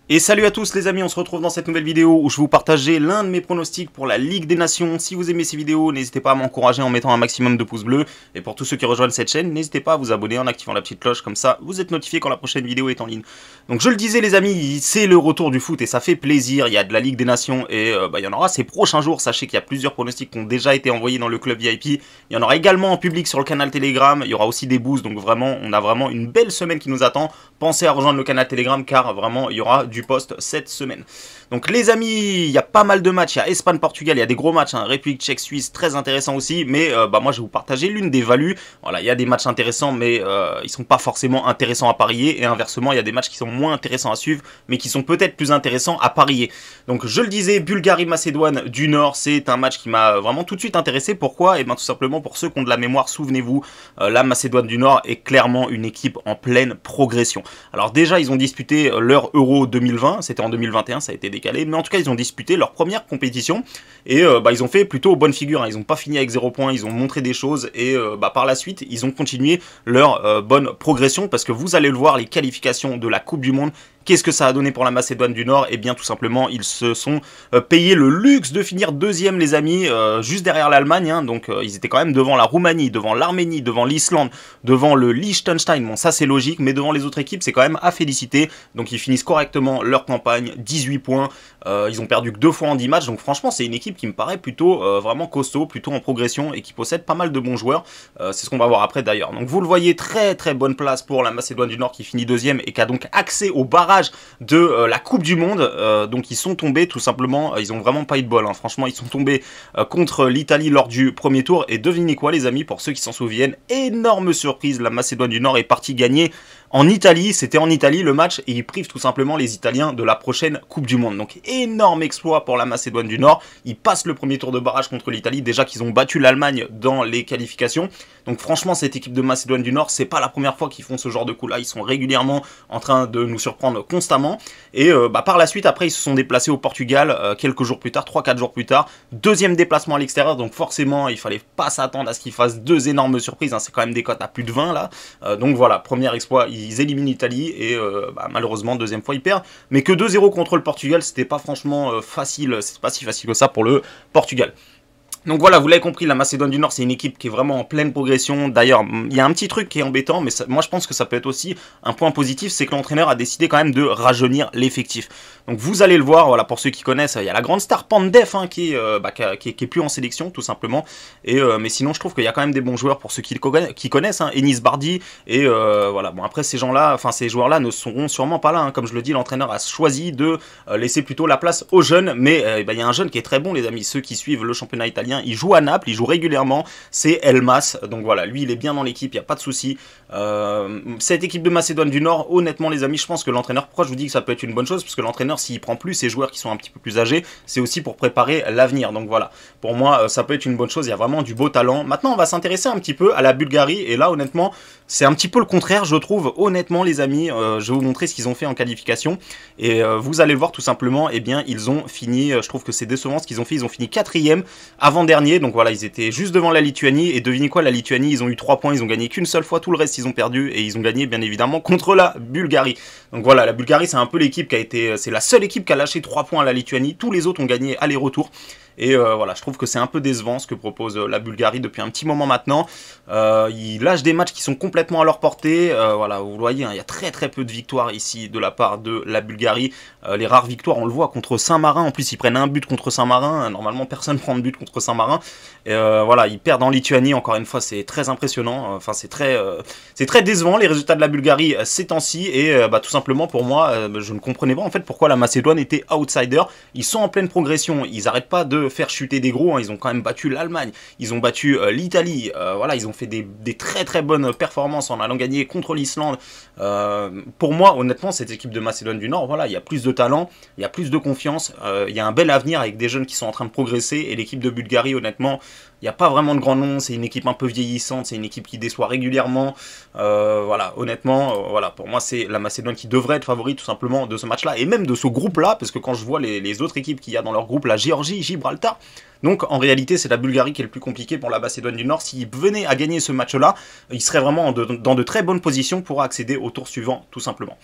Et salut à tous les amis, on se retrouve dans cette nouvelle vidéo où je vais vous partager l'un de mes pronostics pour la Ligue des Nations. Si vous aimez ces vidéos, n'hésitez pas à m'encourager en mettant un maximum de pouces bleus. Et pour tous ceux qui rejoignent cette chaîne, n'hésitez pas à vous abonner en activant la petite cloche, comme ça vous êtes notifié quand la prochaine vidéo est en ligne. Donc je le disais les amis, c'est le retour du foot et ça fait plaisir, il y a de la Ligue des Nations et il y en aura ces prochains jours. Sachez qu'il y a plusieurs pronostics qui ont déjà été envoyés dans le club VIP. Il y en aura également en public sur le canal Telegram, il y aura aussi des boosts, donc vraiment on a vraiment une belle semaine qui nous attend. Pensez à rejoindre le canal Telegram car vraiment il y aura du post cette semaine. Donc les amis, il y a pas mal de matchs, il y a Espagne-Portugal, il y a des gros matchs, hein, République tchèque-Suisse, très intéressant aussi, mais moi je vais vous partager l'une des values. Voilà, il y a des matchs intéressants, mais ils sont pas forcément intéressants à parier, et inversement, il y a des matchs qui sont moins intéressants à suivre, mais qui sont peut-être plus intéressants à parier. Donc je le disais, Bulgarie-Macédoine du Nord, c'est un match qui m'a vraiment tout de suite intéressé. Pourquoi? Et bien tout simplement pour ceux qui ont de la mémoire, souvenez-vous, la Macédoine du Nord est clairement une équipe en pleine progression. Alors déjà, ils ont disputé leur Euro 2020, c'était en 2021, ça a été décalé, mais en tout cas ils ont disputé leur première compétition et ils ont fait plutôt bonne figure, hein. Ils n'ont pas fini avec 0 points, ils ont montré des choses et par la suite ils ont continué leur bonne progression parce que vous allez le voir, les qualifications de la Coupe du Monde. Qu'est-ce que ça a donné pour la Macédoine du Nord? Eh bien tout simplement ils se sont payé le luxe de finir deuxième les amis, juste derrière l'Allemagne, hein. Donc ils étaient quand même devant la Roumanie, devant l'Arménie, devant l'Islande, devant le Liechtenstein. Bon ça c'est logique, mais devant les autres équipes c'est quand même à féliciter. Donc ils finissent correctement leur campagne, 18 points, ils ont perdu que 2 fois en 10 matchs. Donc franchement c'est une équipe qui me paraît plutôt vraiment costaud, plutôt en progression et qui possède pas mal de bons joueurs. C'est ce qu'on va voir après d'ailleurs. Donc vous le voyez, très très bonne place pour la Macédoine du Nord qui finit deuxième et qui a donc accès au barrage de la Coupe du Monde. Donc ils sont tombés tout simplement, ils ont vraiment pas eu de bol, hein. Franchement ils sont tombés contre l'Italie lors du premier tour et devinez quoi les amis, pour ceux qui s'en souviennent, énorme surprise, la Macédoine du Nord est partie gagner en Italie, c'était en Italie le match et ils privent tout simplement les Italiens de la prochaine Coupe du Monde. Donc énorme exploit pour la Macédoine du Nord, ils passent le premier tour de barrage contre l'Italie, déjà qu'ils ont battu l'Allemagne dans les qualifications. Donc franchement cette équipe de Macédoine du Nord, c'est pas la première fois qu'ils font ce genre de coup là, ils sont régulièrement en train de nous surprendre constamment et par la suite après ils se sont déplacés au Portugal quelques jours plus tard, 3-4 jours plus tard, deuxième déplacement à l'extérieur, donc forcément il fallait pas s'attendre à ce qu'ils fassent deux énormes surprises, hein. C'est quand même des cotes à plus de 20 là, donc voilà, premier exploit, ils éliminent l'Italie et malheureusement deuxième fois ils perdent, mais que 2-0 contre le Portugal, c'était pas franchement facile, c'est pas si facile que ça pour le Portugal. Donc voilà, vous l'avez compris, la Macédoine du Nord, c'est une équipe qui est vraiment en pleine progression. D'ailleurs, il y a un petit truc qui est embêtant, mais ça, moi je pense que ça peut être aussi un point positif, c'est que l'entraîneur a décidé quand même de rajeunir l'effectif. Donc vous allez le voir, voilà, pour ceux qui connaissent, il y a la grande star Pandef, hein, qui est plus en sélection, tout simplement. Et mais sinon, je trouve qu'il y a quand même des bons joueurs pour ceux qui connaissent, hein, Enis Bardi. Et voilà, bon après ces gens-là, enfin ces joueurs-là ne seront sûrement pas là, hein. Comme je le dis, l'entraîneur a choisi de laisser plutôt la place aux jeunes. Mais il y a un jeune qui est très bon, les amis, ceux qui suivent le championnat italien. Il joue à Naples, il joue régulièrement, c'est Elmas, donc voilà, lui il est bien dans l'équipe, il n'y a pas de souci. Cette équipe de Macédoine du Nord, honnêtement les amis, je pense que l'entraîneur, pourquoi je vous dis que ça peut être une bonne chose, parce que l'entraîneur s'il prend plus ces joueurs qui sont un petit peu plus âgés, c'est aussi pour préparer l'avenir, donc voilà, pour moi ça peut être une bonne chose, il y a vraiment du beau talent. Maintenant on va s'intéresser un petit peu à la Bulgarie, et là honnêtement, c'est un petit peu le contraire je trouve, honnêtement les amis, je vais vous montrer ce qu'ils ont fait en qualification, et vous allez le voir tout simplement, et bien ils ont fini, je trouve que c'est décevant ce qu'ils ont fait, ils ont fini 4e, avant-dernier. Donc voilà, ils étaient juste devant la Lituanie, et devinez quoi, la Lituanie, ils ont eu 3 points, ils ont gagné qu'une seule fois, tout le reste ils ont perdu, et ils ont gagné bien évidemment contre la Bulgarie. Donc voilà, la Bulgarie c'est un peu l'équipe qui a été, c'est la seule équipe qui a lâché 3 points à la Lituanie, tous les autres ont gagné aller-retour. Et voilà, je trouve que c'est un peu décevant ce que propose la Bulgarie depuis un petit moment maintenant. Ils lâchent des matchs qui sont complètement à leur portée. Voilà, vous le voyez, hein, il y a très très peu de victoires ici de la part de la Bulgarie. Les rares victoires, on le voit contre Saint-Marin. En plus, ils prennent un but contre Saint-Marin. Normalement, personne ne prend de but contre Saint-Marin. Voilà, ils perdent en Lituanie. Encore une fois, c'est très impressionnant. Enfin, c'est très décevant les résultats de la Bulgarie ces temps-ci. Et tout simplement pour moi, je ne comprenais pas en fait pourquoi la Macédoine était outsider. Ils sont en pleine progression. Ils n'arrêtent pas de faire chuter des gros, hein. Ils ont quand même battu l'Allemagne, ils ont battu l'Italie, voilà, ils ont fait des très très bonnes performances en allant gagner contre l'Islande. Pour moi, honnêtement, cette équipe de Macédoine du Nord, voilà, il y a plus de talent, il y a plus de confiance, il y a un bel avenir avec des jeunes qui sont en train de progresser, et l'équipe de Bulgarie, honnêtement, il n'y a pas vraiment de grand nom, c'est une équipe un peu vieillissante, c'est une équipe qui déçoit régulièrement. Voilà, honnêtement, voilà, pour moi c'est la Macédoine qui devrait être favorite tout simplement de ce match-là, et même de ce groupe-là, parce que quand je vois les autres équipes qu'il y a dans leur groupe, la Géorgie, Gibraltar, donc en réalité c'est la Bulgarie qui est le plus compliqué pour la Macédoine du Nord. S'ils venaient à gagner ce match-là, ils seraient vraiment dans de très bonnes positions pour accéder au tour suivant, tout simplement.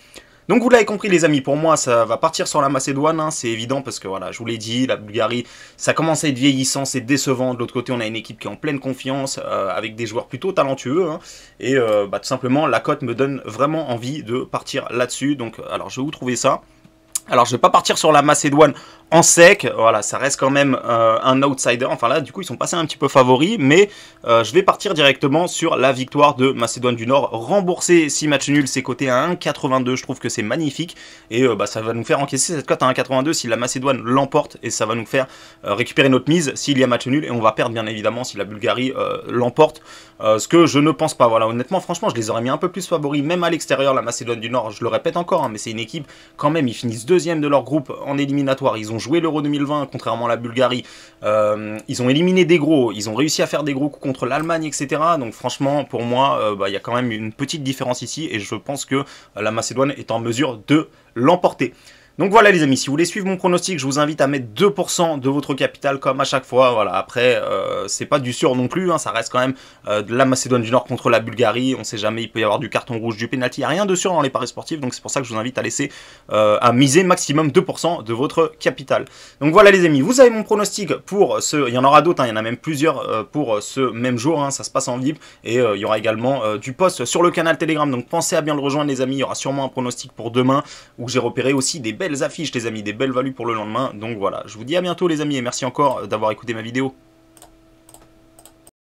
Donc vous l'avez compris les amis, pour moi ça va partir sur la Macédoine, hein, c'est évident parce que voilà, je vous l'ai dit, la Bulgarie, ça commence à être vieillissant, c'est décevant. De l'autre côté on a une équipe qui est en pleine confiance, avec des joueurs plutôt talentueux, hein, et tout simplement la cote me donne vraiment envie de partir là-dessus. Donc alors je vais vous trouver ça. Alors je vais pas partir sur la Macédoine en sec, voilà, ça reste quand même un outsider, enfin là du coup ils sont passés un petit peu favoris, mais je vais partir directement sur la victoire de Macédoine du Nord, rembourser 6 matchs nuls, c'est coté à 1,82, je trouve que c'est magnifique, et ça va nous faire encaisser cette cote à 1,82 si la Macédoine l'emporte, et ça va nous faire récupérer notre mise s'il y a match nul, et on va perdre bien évidemment si la Bulgarie l'emporte, ce que je ne pense pas, voilà, honnêtement franchement je les aurais mis un peu plus favoris, même à l'extérieur, la Macédoine du Nord, je le répète encore, hein, mais c'est une équipe quand même, ils finissent deuxième de leur groupe en éliminatoire, ils ont joué l'Euro 2020, contrairement à la Bulgarie. Ils ont éliminé des gros, ils ont réussi à faire des gros coups contre l'Allemagne, etc. Donc franchement, pour moi, y a quand même une petite différence ici, et je pense que la Macédoine est en mesure de l'emporter. Donc voilà les amis, si vous voulez suivre mon pronostic, je vous invite à mettre 2% de votre capital comme à chaque fois. Voilà, après, c'est pas du sûr non plus, hein, ça reste quand même de la Macédoine du Nord contre la Bulgarie. On sait jamais, il peut y avoir du carton rouge, du pénalty, il n'y a rien de sûr dans les paris sportifs. Donc c'est pour ça que je vous invite à laisser, à miser maximum 2% de votre capital. Donc voilà les amis, vous avez mon pronostic pour ce, il y en aura d'autres, hein, il y en a même plusieurs pour ce même jour, hein, ça se passe en VIP. Et il y aura également du post sur le canal Telegram, donc pensez à bien le rejoindre les amis. Il y aura sûrement un pronostic pour demain où j'ai repéré aussi des belles affiches les amis, des belles values pour le lendemain. Donc voilà, je vous dis à bientôt les amis et merci encore d'avoir écouté ma vidéo.